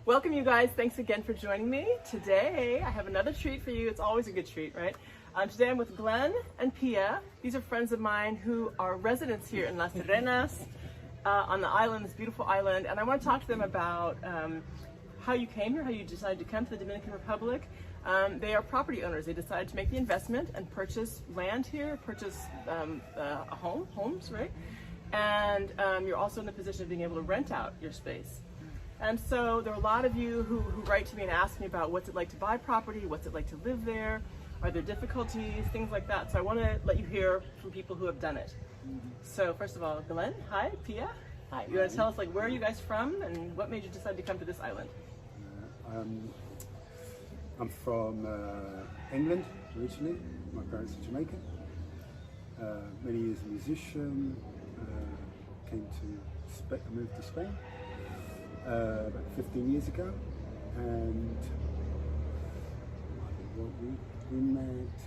Welcome, you guys. Thanks again for joining me. Today, I have another treat for you. It's always a good treat, right? Today, I'm with Glenn and Pia. These are friends of mine who are residents here in Las Terrenas, on the island, this beautiful island. And I want to talk to them about how you came here, how you decided to come to the Dominican Republic. They are property owners. They decided to make the investment and purchase land here, purchase homes, right? And you're also in the position of being able to rent out your space. And so there are a lot of you who write to me and ask me about what's it like to buy property, what's it like to live there, are there difficulties, things like that. So I want to let you hear from people who have done it. So first of all, Glenn, hi. Pia, hi. You want to tell us, like, where are you guys from and what made you decide to come to this island? I'm from England originally. My parents are Jamaican. Many years a musician. Moved to Spain about 15 years ago, and we met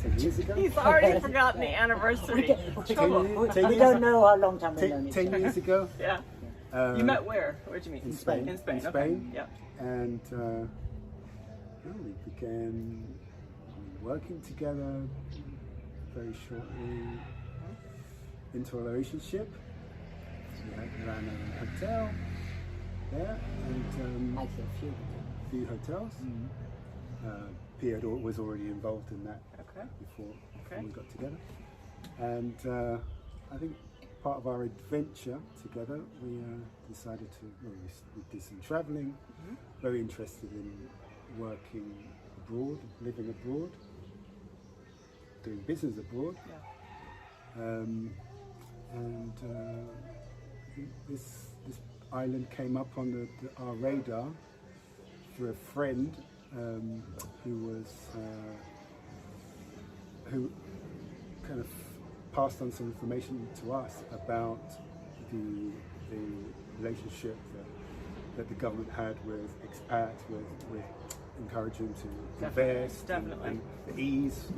10 years ago. He's already forgotten the anniversary. We don't know how long time we've known each 10 other. years ago. Yeah. You met where? Where'd you meet? In Spain. In Spain. In Okay. Spain. Yeah. And we began working together very shortly into a relationship. We ran a hotel there, and Actually, a few hotels. Pia was already involved in that before we got together. And I think part of our adventure together, we decided to, we did some traveling, very interested in working abroad, living abroad, doing business abroad. This island came up on our radar through a friend who kind of passed on some information to us about the relationship that the government had with expats, with encouraging to invest, and the ease.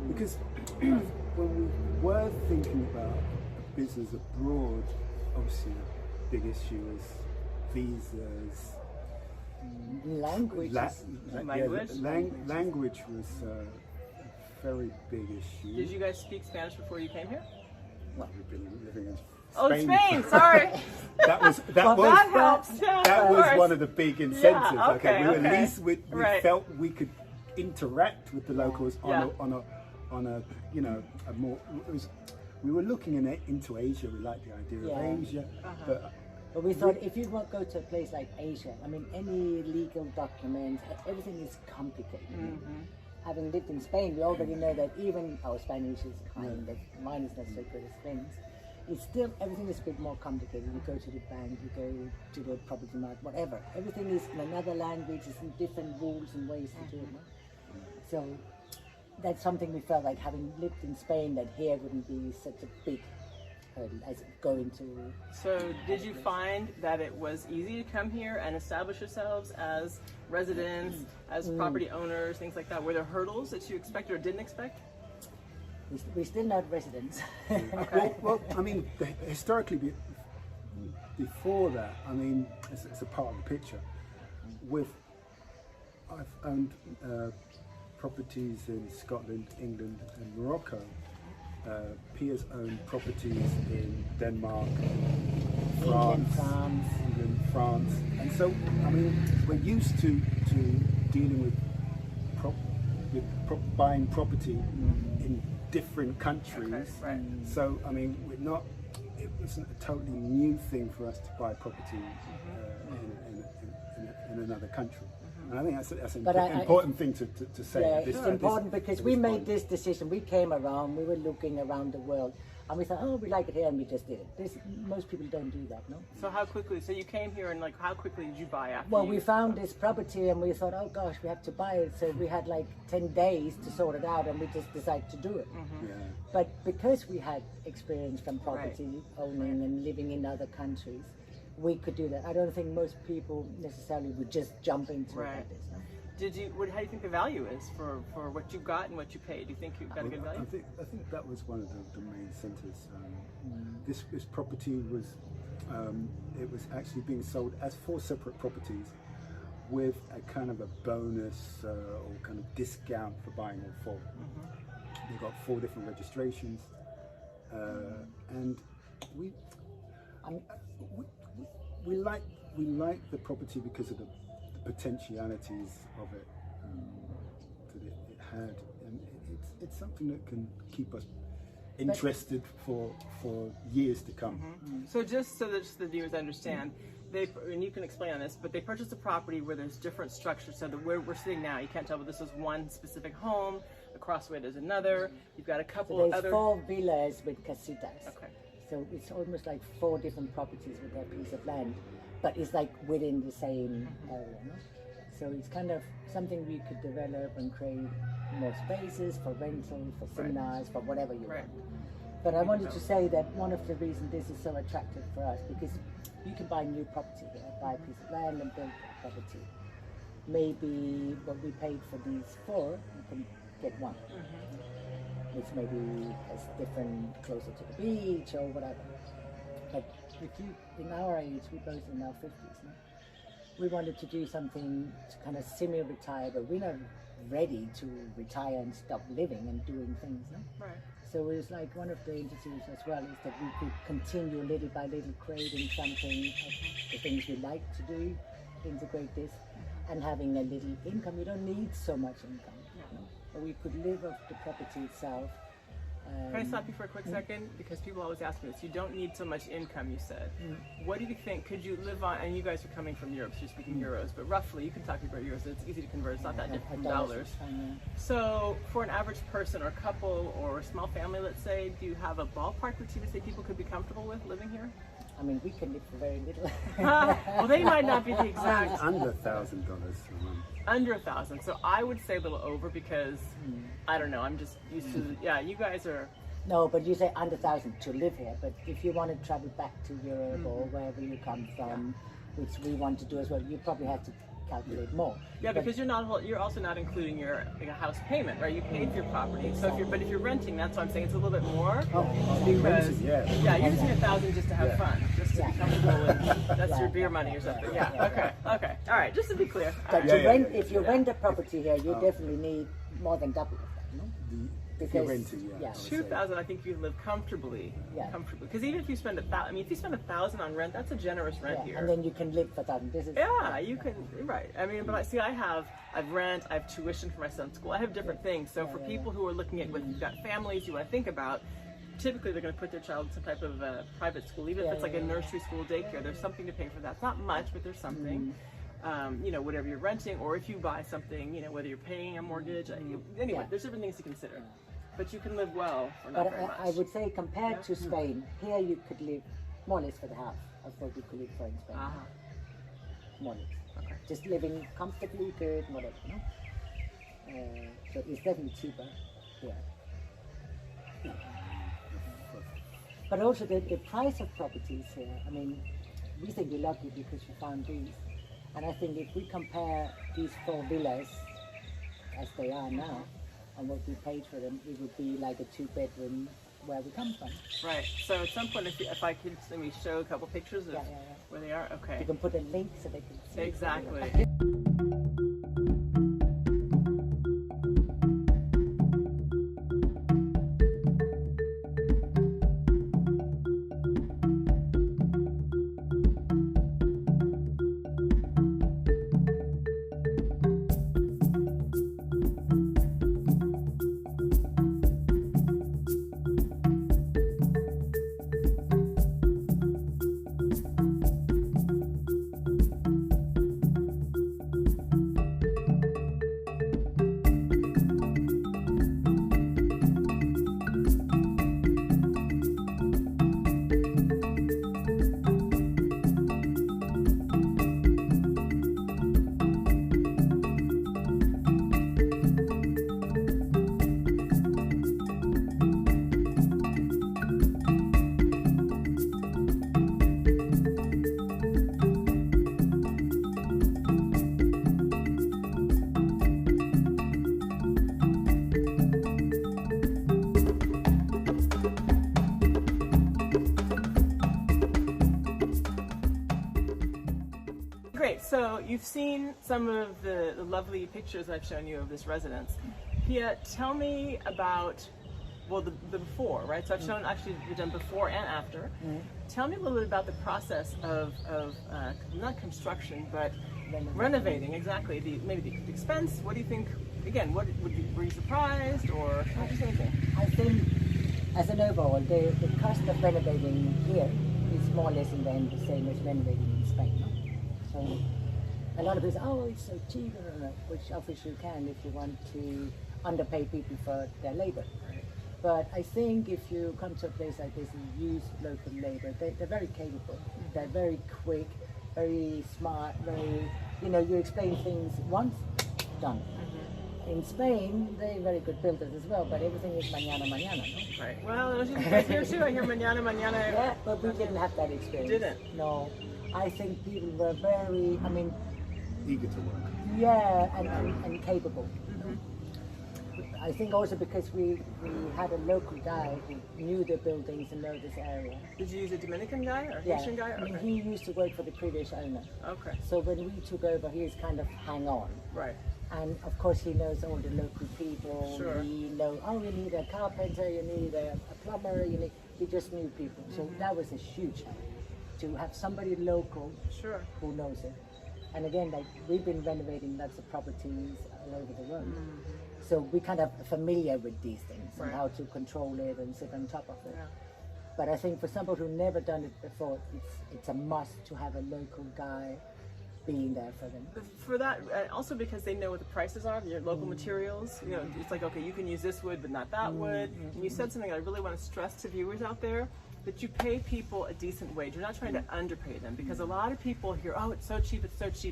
Because when we were thinking about a business abroad, obviously the big issue is visas. Language. Language was a very big issue. Did you guys speak Spanish before you came here? Well, we've been living in Spain. Oh, Spain! Sorry. that was that helps. Yeah, that was one of the big incentives. Yeah, At least we felt we could interact with the locals on a a more. We were looking into Asia. We liked the idea of Asia, but we thought if you want to go to a place like Asia, I mean, any legal document, everything is complicated. Having lived in Spain, we already know that even our Spanish is kind of, mine is not so good as Spain's. It's still, everything is a bit more complicated. You go to the bank, you go to the property market, whatever. Everything is in another language, it's in different rules and ways to do it. So that's something we felt like, having lived in Spain, that here wouldn't be such a big hurdle as going to. So did you find that it was easy to come here and establish yourselves as residents, as property owners, things like that? Were there hurdles that you expected or didn't expect? We're still not residents. well, I mean, historically, before that, I mean, it's a part of the picture. I've owned properties in Scotland, England, and Morocco. Pia's owned properties in Denmark, France, and so I mean, we're used to dealing with buying property in different countries. So I mean, it wasn't a totally new thing for us to buy property in another country. And I think that's an important thing to say. Yeah, it's important because we made this decision. We came around, we were looking around the world, and we thought, oh, we like it here, and we just did it. Most people don't do that, no? So how quickly, so you came here and like how quickly did you buy after? Well, we found this property and we thought, oh gosh, we have to buy it. So we had like 10 days to sort it out and we just decided to do it. But because we had experience from property owning and living in other countries, we could do that. I don't think most people necessarily would just jump into it like this. No? How do you think the value is for what you got and what you paid? Do you think you got a good value? I think that was one of the main centres. This property was it was actually being sold as 4 separate properties with a kind of a bonus or kind of discount for buying all 4. They got 4 different registrations, and we like the property because of the potentialities of it that it had, and it's something that can keep us interested for years to come. So just so that the viewers understand, and you can explain on this, but they purchased a property where there's different structures. So that where we're sitting now, you can't tell, but this is one specific home. Across the way there's another. You've got a couple So there's other 4 villas with casitas. Okay. So it's almost like 4 different properties with their piece of land, but it's like within the same area. No? So it's kind of something we could develop and create more spaces for rental, for seminars, for whatever you want. But I wanted to say that one of the reasons this is so attractive for us, because you can buy new property here, buy a piece of land and build a property. Maybe what we paid for these 4, you can get 1. Which maybe is different, closer to the beach or whatever. But if you, in our age, we're both in our 50s now, we wanted to do something to kind of semi-retire, but we're not ready to retire and stop living and doing things. No? Right. So it was like one of the interests as well is that we could continue little by little creating something of the things we like to do, integrate this, and having a little income. We don't need so much income. No? But we could live off the property itself. Can I stop you for a quick second? Because people always ask me this. You don't need so much income, you said. What do you think? Could you live on, and you guys are coming from Europe, so you're speaking euros, but roughly, you can talk about euros. It's easy to convert. It's not that different from dollars. So for an average person or couple or a small family, let's say, do you have a ballpark that you would say people could be comfortable with living here? I mean, we can live for very little. Well, they might not be the exact. Under $1,000 a month. Under 1,000. So I would say a little over because I don't know. I'm just used to. Yeah, you guys are. No, but you say under 1,000 to live here. But if you want to travel back to Europe or wherever you come from, which we want to do as well, you probably have to calculate more. Yeah, because you're also not including your house payment, right? You paid for your property. So if you're renting, that's why I'm saying it's a little bit more. Because yeah, you're using 1,000 just to have fun, just to be comfortable with. That's your beer money or something. Yeah. Okay. All right. Just to be clear. But if you rent a property here, you definitely need more than double of that, no? If you're renting, 2,000, I think you live comfortably. Comfortably, because even if you spend if you spend 1,000 on rent, that's a generous rent here. And then you can live for 1,000. This is you can, right? I mean, but I have rent, I have tuition for my son's school, I have different things. So for people who are looking at when you've got families you want to think about, typically they're going to put their child in some type of private school, even if it's like a nursery school, daycare. There's something to pay for that. It's not much, but there's something. Whatever you're renting, or if you buy something, whether you're paying a mortgage. Anyway, there's different things to consider. But you can live well for not very much. I would say compared to Spain, here you could live more or less for the half of what you could live for in Spain. More or less. Okay. Just living comfortably, good, whatever. No? So it's definitely cheaper here. But also the price of properties here, I mean, we think we're lucky because we found these. And I think if we compare these 4 villas as they are now, and what we paid for them, it would be like a 2-bedroom where we come from. Right. So at some point, if I could let me show a couple pictures of where they are. Okay. You can put a link so they can see. Exactly. Great. So you've seen some of the lovely pictures I've shown you of this residence. Pia, tell me about, well, the before, right? So I've shown, actually, we've done before and after. Tell me a little bit about the process of not construction, but renovating, exactly. Maybe the expense. What do you think? Again, were you surprised, or just anything? I think, as an overall, the cost of renovating here is more or less in the end the same as renovating in Spain. No? So a lot of people say, oh, it's so cheap, which obviously you can if you want to underpay people for their labor. But I think if you come to a place like this and use local labor, they're very capable. They're very quick, very smart, very, you explain things once, done. In Spain, they're very good builders as well, but everything is mañana, mañana. No? Right. Well, here too, I hear mañana, mañana. Yeah, but we didn't have that experience. Didn't? No. I think people were very, Eager to work. yeah, and capable. I think also because we had a local guy who knew the buildings and know this area. Did you use a Dominican guy or Yeah, Haitian guy? I mean, Okay. he used to work for the previous owner. Okay. So when we took over, he is kind of hang on. Right. And of course he knows all the local people. Sure. He knows, oh, you need a carpenter, you need a plumber, he just knew people. So that was a huge help, to have somebody local Sure. who knows it. And again, like we've been renovating lots of properties all over the world. So we're kind of familiar with these things Right. and how to control it and sit on top of it. Yeah. But I think for somebody who's never done it before, it's a must to have a local guy being there for them. For that, also because they know what the prices are, your local materials. It's like, okay, you can use this wood, but not that wood. And you said something I really want to stress to viewers out there, that you pay people a decent wage. You're not trying to underpay them, because a lot of people hear, oh, it's so cheap,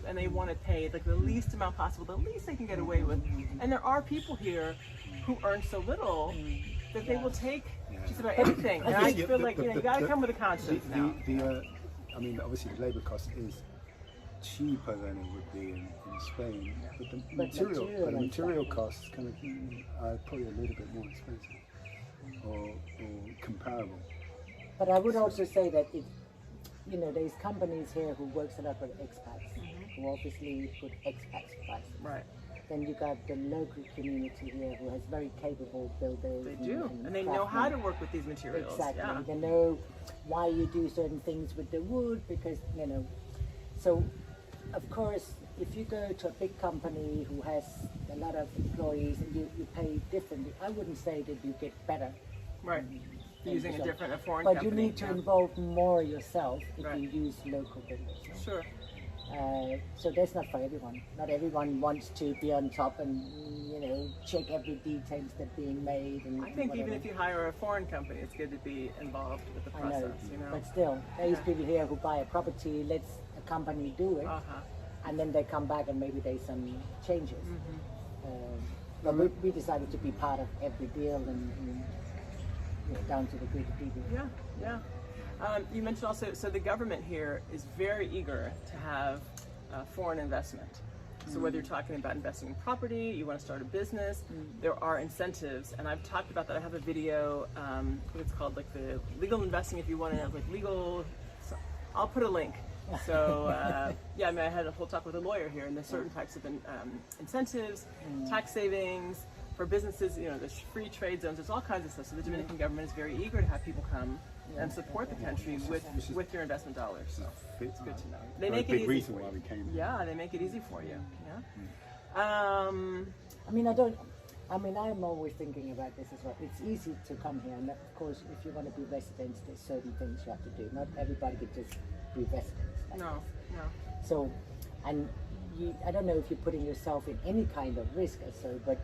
and they want to pay like the least amount possible, the least they can get away with. And there are people here who earn so little that they will take just about anything. And I feel like, you gotta come with a conscience now. I mean, obviously the labour cost is cheaper than it would be in Spain, but the material costs kind of are probably a little bit more expensive or comparable. But I would also say that there's companies here who works a lot with expats, who obviously put expats prices. Right. Then you got the local community here who has very capable builders. They do, and they know how to work with these materials. Exactly. Yeah. They know why you do certain things with the wood, because So, of course, if you go to a big company who has a lot of employees and you pay differently, I wouldn't say that you get better. Right. Using a foreign but company. you need to involve more yourself if Right. you use local builders. Sure. So that's not for everyone. Not everyone wants to be on top and check every details that's being made. And I think whatever. even if you hire a foreign company, it's good to be involved with the I know, process. but still, there is people here who buy a property, lets a company do it, and then they come back and maybe there's some changes. But we decided to be part of every deal and down to the gritty people. Yeah. You mentioned also, so the government here is very eager to have foreign investment. So whether you're talking about investing in property, you want to start a business, there are incentives, and I've talked about that. I have a video, I think it's called like the legal investing, if you want to have like legal, so I'll put a link. So I had a whole talk with a lawyer here, and there's certain types of incentives, tax savings for businesses. There's free trade zones. There's all kinds of stuff. So the Dominican government is very eager to have people come and support the country with your investment dollars. So it's good to know. They make it easy. Reason why we came. Yeah, they make it easy for you. Yeah. I'm always thinking about this as well. It's easy to come here, and of course, if you want to be residents, there's certain things you have to do. Not everybody could just be residents. No. So, and I don't know if you're putting yourself in any kind of risk or so, but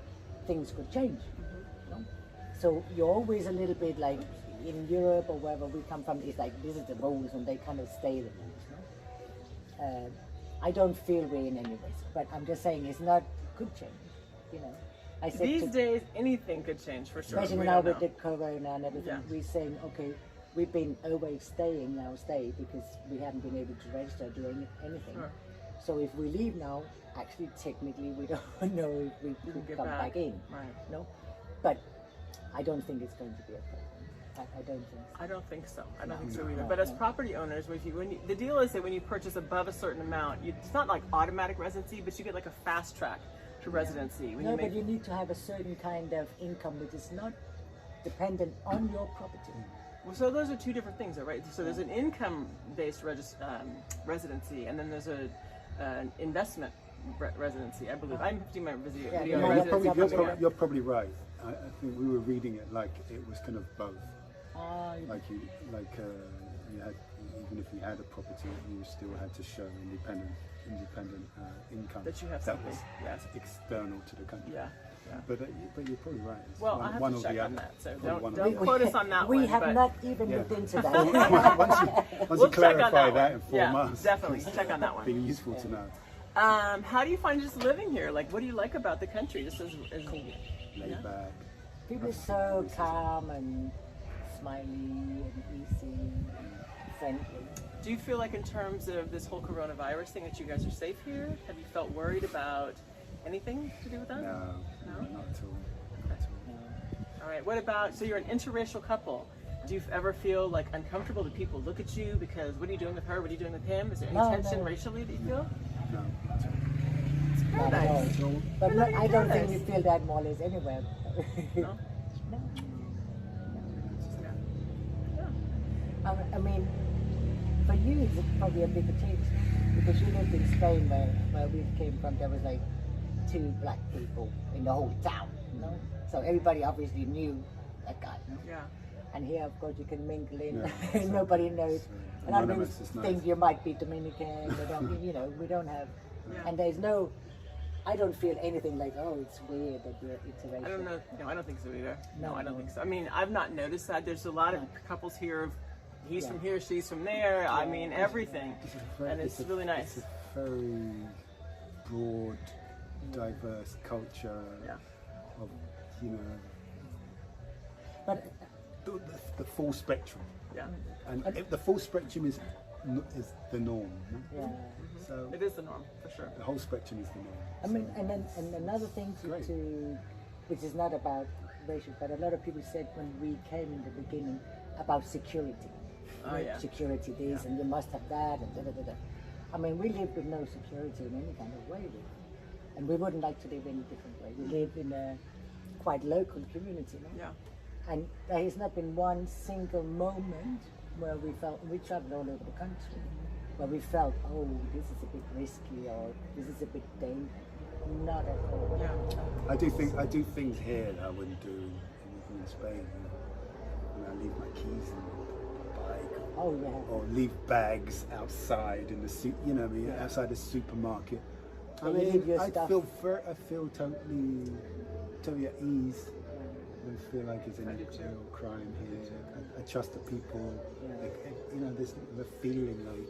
things could change. No? So you're always a little bit like in Europe or wherever we come from. It's like this is the rules, and they kind of stay the rules. No? I don't feel we're in any risk, but I'm just saying it's not could change. I said These days, anything could change for sure. especially We now don't with know. the corona and everything, Yeah. we're saying, okay, we've been overstaying our stay because we haven't been able to register, do anything. Sure. So if we leave now, actually, technically, we don't know if we could get come back. back in. Right. No, but I don't think it's going to be a problem. I don't think so. I don't think so. I don't think so either. But as property owners, the deal is that when you purchase above a certain amount, it's not like automatic residency, but you get like a fast track to residency. When But you need to have a certain kind of income which is not dependent on your property. Well, so those are two different things, right? So there's an income-based residency, and then there's an investment residency, I believe. I'm doing my video. You're probably right. I think we were reading it like it was kind of both. You had, even if you had a property, you still had to show independent income that you have that something. was external to the country. Yeah. But you're probably right. It's well, I have one to or check the on other. that, so don't quote us on that one. We have but not even looked into that. Once we'll you check on clarify that and one. inform us, Definitely check on that it'd be one. useful to know. How do you find just living here? Like, what do you like about the country? Just as Laid back. People are so calm and smiley and easy and friendly. Do you feel like in terms of this whole coronavirus thing that you guys are safe here? Have you felt worried about anything to do with that? No, not at all. Not at all. All right, what about, so you're an interracial couple. Do you ever feel like uncomfortable? Do people look at you because what are you doing with her? What are you doing with him? Is there any tension racially that you feel? No, not at all. It's paradise. At all. But You're living in I don't think paradise. we feel that more or less anywhere. No? No. Yeah. I mean, for you it's probably a bigger change because you lived in Spain where we came from. There was like 2 black people in the whole town, you know. So everybody obviously knew that guy. You know? Yeah. And here, of course, you can mingle in. Yeah, Nobody knows. And I mean, anonymous is nice. think you might be Dominican. They don't, you know, we don't have. Yeah. And there's no. I don't feel anything like, oh, it's weird that you're interracial. I don't know. No, I don't think so either. No, I don't No. think so. I mean, I've not noticed that. There's a lot of couples here of he's from here, she's from there. I mean, everything. And it's really nice. It's a very broad, diverse culture of, you know, But the full spectrum. Yeah. And the full spectrum is the norm. yeah. So It is the norm, for sure. the whole spectrum is the norm. I mean, and another thing Great. which is not about racial, but a lot of people said when we came in the beginning about security. Oh, yeah. Security this, and you must have that, and da da da da. I mean, we live with no security in any kind of way, really. And we wouldn't like to live in a different way. We live in a quite local community, no? Yeah. And there has not been one single moment where we felt, we traveled all over the country, where we felt, oh, this is a bit risky or this is a bit dangerous. Not at all. Yeah. I do things here that I wouldn't do in Spain. You know, I leave my keys in the bike, Oh, yeah. or leave bags outside in the you know, outside the supermarket. I Yeah, you leave mean, your I stuff. feel totally at ease. I don't feel like there's any real crime here. I trust the people. You know, there's the feeling like.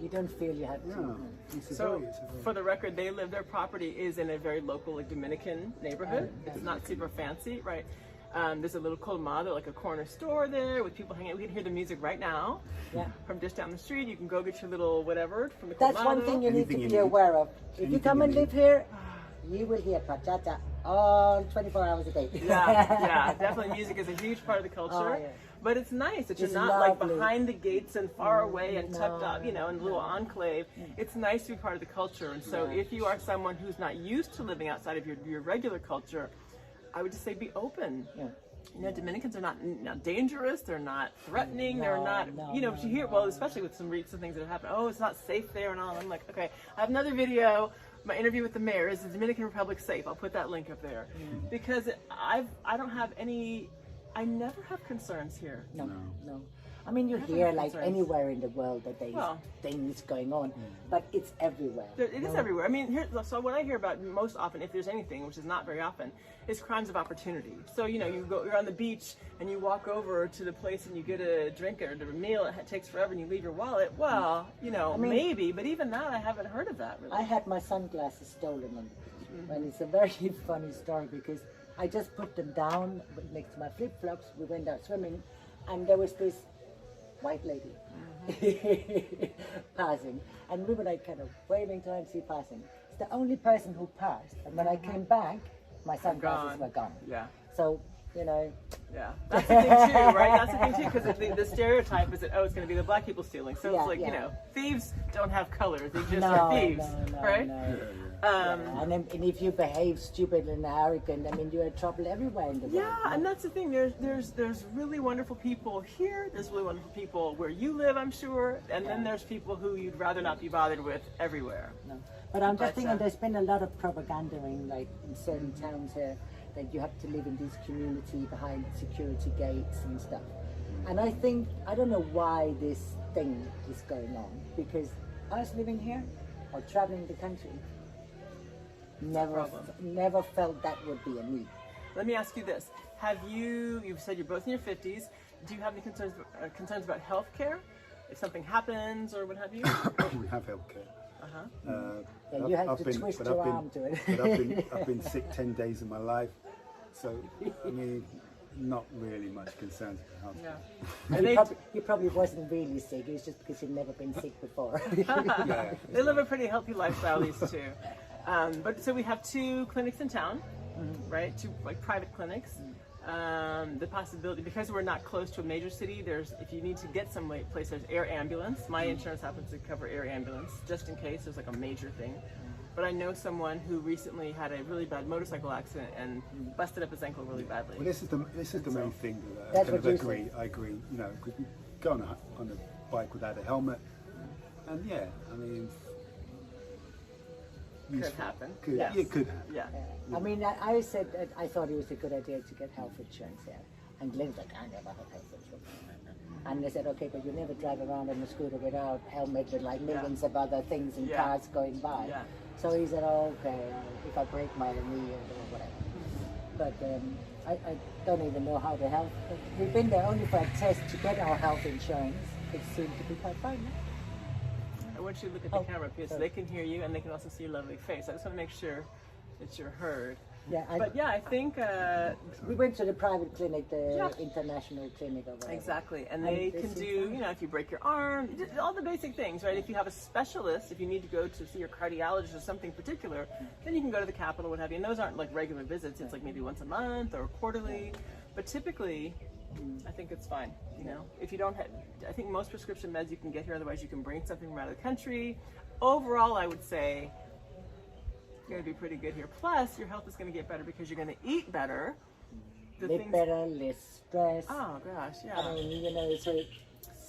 You don't feel you have to. No, it's a So, very, for the record, their property is in a very local, like Dominican neighborhood. It's not super fancy, right? There's a little colmado, like a corner store there with people hanging out. We can hear the music right now. Yeah. From just down the street, you can go get your little whatever from the colmado. That's one thing you need to Anything you be need. aware of. If you Anything come you and need. live here, you will hear bachata all 24 hours a day. Yeah, definitely. Music is a huge part of the culture. Oh, yeah. But it's nice that It's you're not like lovely. behind the gates and far away and tucked No, up, you know, in a little enclave. It's nice to be part of the culture. And so if you are someone who's not used to living outside of your regular culture, I would just say be open. Yeah. You know, Dominicans are not dangerous. They're not threatening. They're No, not, no, you know, no, but you hear, no, well, especially with some recent things that have happened. Oh, it's not safe there and all. I'm like, okay, I have another video. My interview with the mayor. Is the Dominican Republic safe? I'll put that link up there because I don't have any. I never have concerns here. No. I mean, you have hear any like concerns. anywhere in the world that there's Well. things going on, but it's everywhere. It is everywhere. I mean, so what I hear about most often, if there's anything, which is not very often, is crimes of opportunity. So you know, you're on the beach and you walk over to the place and you get a drink or a meal. It takes forever, and you leave your wallet. Well, you know, mean- maybe, but even that, I haven't heard of that really. I had my sunglasses stolen on the beach, and it's a very funny story because I just put them down next to my flip-flops. We went out swimming, and there was this white lady passing, and we were like kind of waving to her and she passing. It's the only person who passed, and when I came back, my sunglasses Gone. were gone. Yeah. So you know. Yeah, that's the thing too, right? That's the thing too, because the stereotype is that, oh, it's going to be the black people stealing. So Yeah, it's like, yeah. you know, thieves don't have colors; they just No, are thieves, no, right? no. Yeah. And if you behave stupid and arrogant, I mean, you're in trouble everywhere in the world. Yeah, and that's the thing. There's really wonderful people here. There's really wonderful people where you live, I'm sure, and then there's people who you'd rather not be bothered with everywhere. No. But I'm just But, thinking there's been a lot of propaganda in certain towns here that you have to live in this community behind security gates and stuff. And I don't know why this thing is going on, because us living here or traveling the country never felt that would be a need. Let me ask you this: you've said you're both in your 50s. Do you have any concerns about health care? If something happens or what have you? We have healthcare. Yeah, you have to twist your arm to it. But I've been sick 10 days of my life, so I mean, not really much concerns about health. Yeah. And he probably wasn't really sick. It's just because he'd never been sick before. Yeah. They live a pretty healthy lifestyle, these two. But so we have 2 clinics in town, right? 2 private clinics. The possibility, because we're not close to a major city, if you need to get some place, there's air ambulance. My insurance happens to cover air ambulance just in case there's a major thing. But I know someone who recently had a really bad motorcycle accident and busted up his ankle really badly. Well, this is the main thing that I That's kind of what you agree. I agree. You know, because we go on a bike without a helmet, and yeah, I mean, Could happen. Yeah, it could happen. Yeah. I mean, I said that I thought it was a good idea to get health insurance here. And Glenn's like, I never have health insurance. And they said, okay, but you never drive around on a scooter without helmet with millions of other things and cars going by. Yeah. So he said, oh, okay, if I break my knee or whatever. But I don't even know how the health. We've been there only for a test to get our health insurance. It seemed to be quite fine. I want you to look at the camera, Pia, so they can hear you and they can also see your lovely face. I just want to make sure that you're heard. Yeah, But yeah, I think we went to the private clinic, the international clinic or whatever. exactly, and they can do, if you break your arm, all the basic things, right? If you have a specialist, if you need to go to see your cardiologist or something particular, then you can go to the Capitol, what have you. And those aren't regular visits; it's maybe once a month or quarterly. But typically, I think it's fine. If you don't have, I think most prescription meds you can get here. Otherwise, you can bring something from out of the country. Overall, I would say going to be pretty good here. Plus, your health is going to get better because you're going to eat better. Live better, less stress. Oh gosh, yeah. I mean, so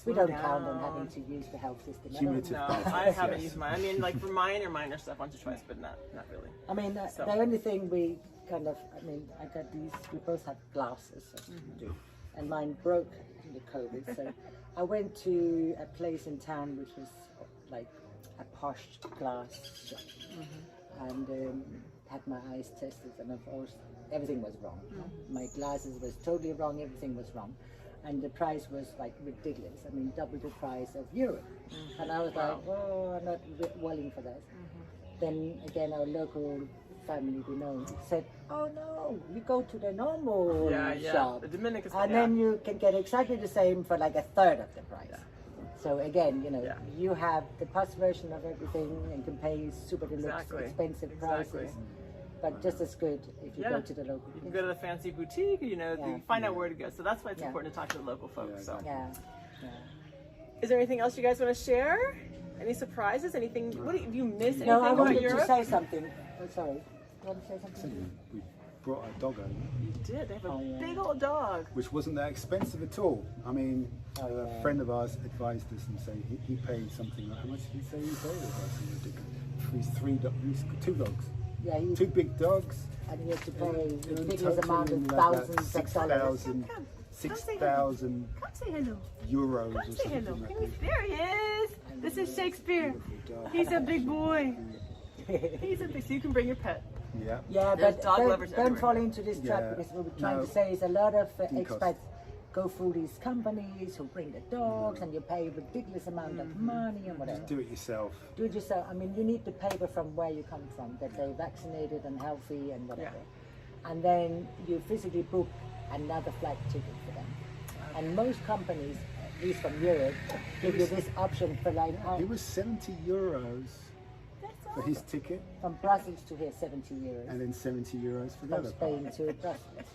we don't count on having to use the health system. Cumulative No, benefits, I haven't yes. used mine. I mean, for minor stuff once or twice, but not really. I mean, So- the only thing we kind of, I got these, we both have glasses, and mine broke in the COVID. So I went to a place in town which was like a posh glass shop. And had my eyes tested, and of course everything was wrong. My glasses was totally wrong, everything was wrong, and the price was ridiculous. I mean, double the price of Europe. And I was like, oh, I'm not willing for that. Then again, our local family we know said, oh no, you go to the normal shop, The Dominican, and then you can get exactly the same for a third of the price. So again, you have the plus version of everything and can pay super deluxe expensive prices, but just as good if you go to the local. You can go to the fancy boutique, you find out where to go. So that's why it's important to talk to the local folks. So, is there anything else you guys want to share? Any surprises? Anything? What do you miss? Anything No, I about wanted Europe? to say something. Oh, sorry. You want to say something? We brought our dog over, You did. They have a big old dog. which wasn't that expensive at all. I mean, a friend of ours advised us and say he paid something like, how much did he say he paid? He's 2 dogs. Yeah, you, 2 big dogs. and you have to pay a in ridiculous total amount of in thousands of dollars. 6,000 Come say hello. euros or Come say hello. something like that. There he is. This is Shakespeare. Beautiful dog. He's a big boy. He's a big. So you can bring your pet. Yeah. Yeah, There's but dog lovers don't everywhere. fall into this trap, Yeah. because what we're trying No. to say is a lot of Didn't cost. expats go through these companies who bring the dogs, and you pay a ridiculous amount of money and whatever. Do it yourself. Do it yourself. I mean, you need the paper from where you come from, that they're vaccinated and healthy and whatever. And then you physically book another flight ticket for them. And most companies, at least from Europe, give you this option for It was 70 euros for his ticket, from Brussels to here, 70 euros. and then 70 euros for the From other part. Spain to Brussels.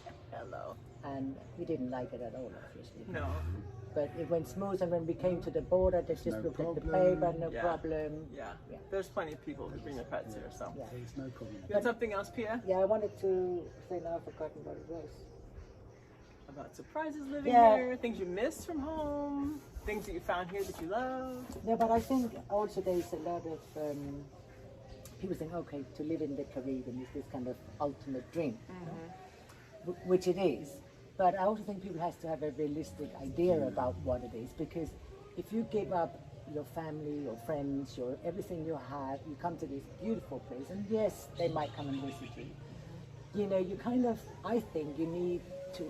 Hello. And we didn't like it at all, obviously. No. But it went smooth, and when we came to the border, they just No looked at the problem. paper, no Yeah. problem. Yeah. Yeah. There's plenty of people who bring their pets here, so. Yeah. There's no problem. You got something else, Pia? Yeah, I wanted to say now I've forgotten what it was. About surprises living Yeah. here, things you missed from home, things that you found here that you love. Yeah, but I think also there's a lot of people think, okay, to live in the Caribbean is this kind of ultimate dream, which it is. But I also think people have to have a realistic idea about what it is, because if you give up your family, your friends, your everything you have, you come to this beautiful place, and yes, they might come and visit you. You know, you kind of, I think you need to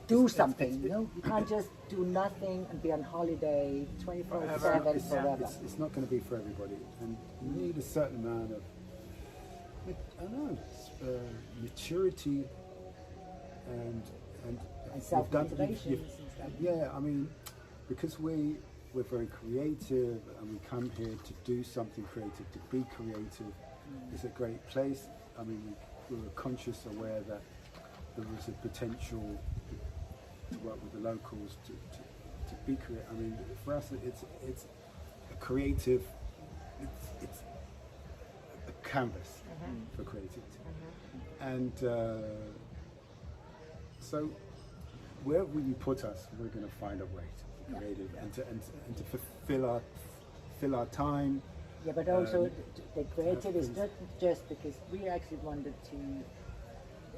do something, you know? You can't just do nothing and be on holiday 24/7 forever. It's not going to be for everybody, and you need a certain amount of, I don't know, maturity and self-motivation and stuff. Yeah, I mean, because we're very creative and we come here to do something creative, to be creative. It's a great place. I mean, we were conscious, aware that there was a potential to work with the locals to be creative. I mean, for us, it's a creative, it's a canvas for creativity. And so wherever you put us, we're going to find a way to be creative and to fill our time. Yeah, but also the creative is not just because we actually wanted to.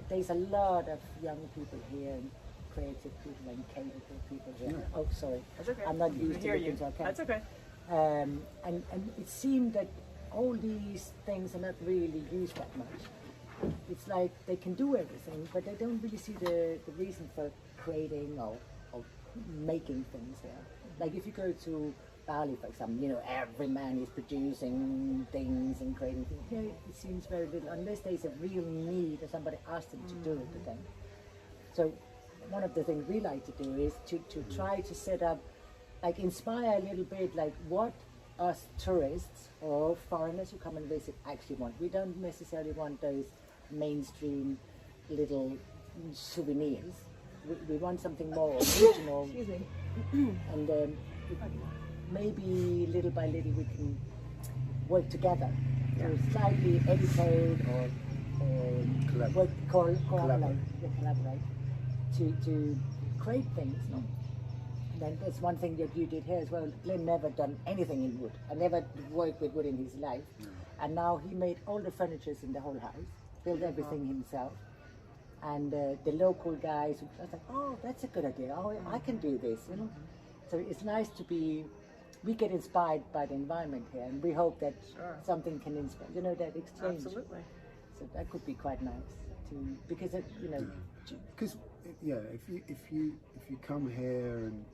There's a lot of young people here, and creative people and capable people here. Yeah. Oh, sorry, That's okay. I'm not I used to hear looking you. to our That's okay. and it seemed that all these things are not really used that much. It's like they can do everything, but they don't really see the reason for creating or making things here. Like if you go to Bali, for example, you know, every man is producing things and creating things. Here it seems very little, unless there's a real need or somebody asked them to do it again. So one of the things we like to do is to try to set up, like inspire a little bit, like what us tourists or foreigners who come and visit actually want. We don't necessarily want those mainstream little souvenirs. We want something more original. Excuse me. And maybe little by little we can work together to slightly educate or collaborate to create things. No? And then that's one thing that you did here as well. Glenn never done anything in wood. I never worked with wood in his life. And now he made all the furnitures in the whole house, built everything himself. And the local guys, I was like, oh, that's a good idea. Oh, I can do this, you know. So it's nice to be. We get inspired by the environment here, and we hope that something can inspire. You know, that exchange. Absolutely. So that could be quite nice to, because it, you know. Because if you come here and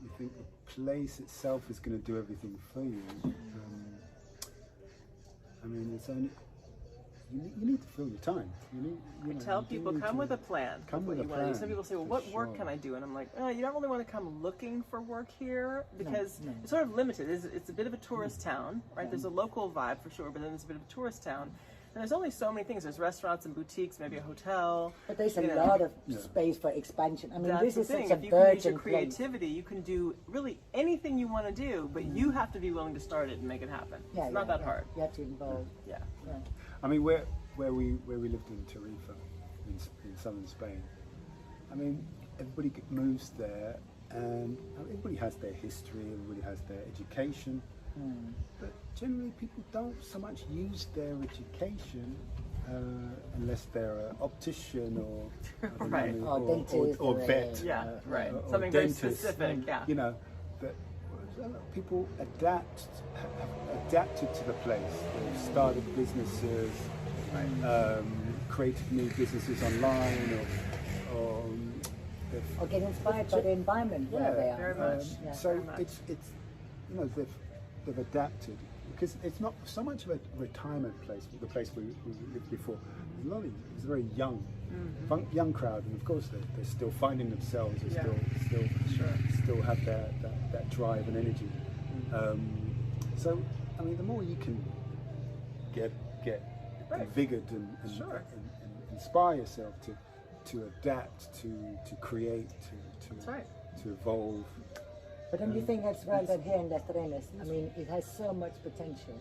you think the place itself is going to do everything for you, I mean, it's only. You need to fill your time. I tell people, come with a plan. Come with what a you want to do. plan, Some people say, well, for what work sure. can I do? And I'm like, oh, you don't really want to come looking for work here because no. it's sort of limited. It's a bit of a tourist town, right? There's a local vibe for sure, but then there's a bit of a tourist town. And there's only so many things. There's restaurants and boutiques, maybe a hotel. But there's a you know. lot of space for expansion. I mean, That's this the is thing. such a If you can use your virgin place. creativity, you can do really anything you want to do, but you have to be willing to start it and make it happen. It's not that hard. You have to involve. Yeah. I mean, where we lived in Tarifa, in southern Spain. I mean, everybody moves there, and everybody has their history, everybody has their education, but generally people don't so much use their education unless they're an optician or I don't Right. know, Or dentist or or vet, Yeah, right. or Something very dentist, specific, yeah. You know, but people have adapted to the place. They've started businesses. Created new businesses online, Or get inspired by the environment where they are. very much. So very much. it's you know they've adapted because it's not so much of a retirement place. The place we lived before, it's a very young, young crowd, and of course they're still finding themselves. They still have that drive and energy. So I mean, the more you can get invigorated and inspire yourself, to adapt, to create, That's right. to evolve. But don't you think as well that here in Las Terrenas, I mean, it has so much potential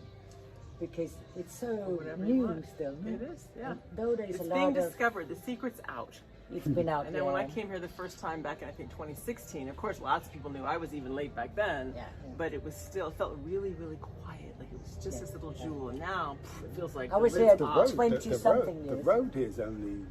because it's so Whatever you new want. still. It is, yeah. Though there's It's a being lot of, discovered. The secret's out. it's been out And there. then when I came here the first time back in, I think, 2016, of course, lots of people knew I was even late back then. Yeah. But it was still, it felt really, really quiet. Like it was just this little jewel. And now it feels like I was the here lid's the off. road. 20-something The years. road here is only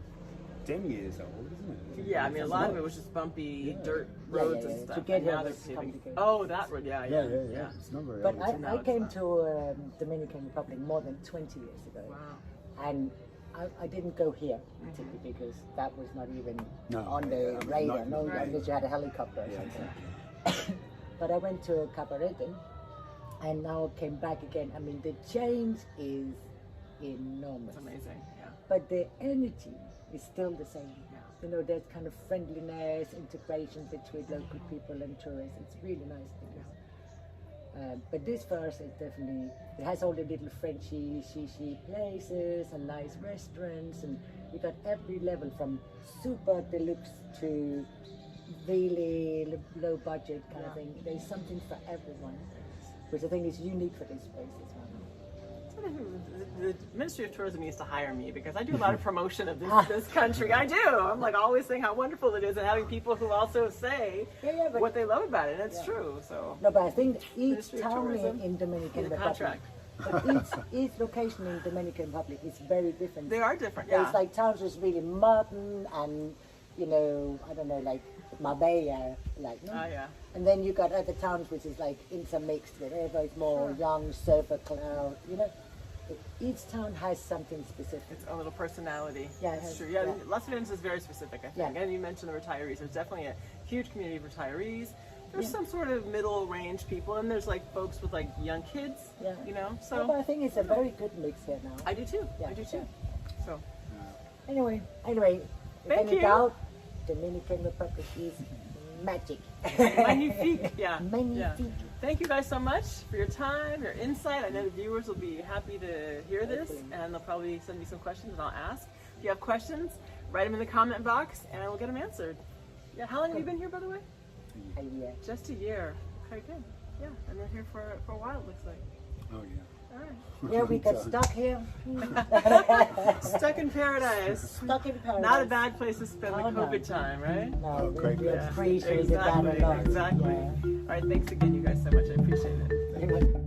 10 years old, isn't it? Yeah, I mean, a lot of it was just bumpy dirt Yeah, roads yeah, and yeah. stuff. To get And here now they're was paving. complicated. Oh, that road, yeah. Yeah. It's not very But old. now I it's came not. to Dominican Republic more than 20 years ago. Wow. And I didn't go here particularly because that was not even No, on the yeah, radar. not- No, Right. unless you had a helicopter or Yeah, something. But I went to Cabarete and now came back again. I mean, the change is enormous. It's amazing, yeah. But the energy is still the same. Yeah. You know, there's kind of friendliness, integration between local people and tourists. It's really nice. But this first is definitely, it has all the little Frenchy, shishi places and nice restaurants, and you got every level from super deluxe to really low budget kind of thing. There's something for everyone, which I think is unique for this place as well. The Ministry of Tourism needs to hire me because I do a lot of promotion of this country. I do. I'm like always saying how wonderful it is and having people who also say Yeah, but what they love about it. And it's true. So no, but I think each Ministry of town Tourism in Dominican need a Republic, contract. but each location in Dominican Republic is very different. They are different. There's Yeah. like towns that's really modern and, you know, I don't know, like Marbella, like, no? Yeah. And then you got other towns which is like intermixed with everybody's more young, surfer crowd, you know. Each town has something specific. Its own little personality. Yeah, it That's has- true. Yeah, yeah. Las Vegas is very specific, I think. Yeah. And you mentioned the retirees. There's definitely a huge community of retirees. There's Yeah. some sort of middle range people, and there's like folks with like young kids. Yeah. You know. But So I think it's a very good mix here now. I do too. Yeah, I do too. So Anyway, if Thank any you. doubt, Dominican Republic is magic. magnifique. Yeah. Magnifique. Yeah. Thank you guys so much for your time, your insight. I know the viewers will be happy to hear this, and they'll probably send me some questions, and I'll ask. If you have questions, write them in the comment box, and we'll get them answered. Yeah. How long have you been here, by the way? A year. Just a year. Okay, good. Yeah, and they're here for a while, it looks like. Oh yeah. All right. Yeah, we got stuck here. Stuck in paradise. Stuck in paradise. Not a bad place to spend the Oh, no. COVID time, right? No, Oh, great we place. appreciate that a lot. Exactly. Yeah. All right, thanks again, you guys, so much. I appreciate it. Anyway.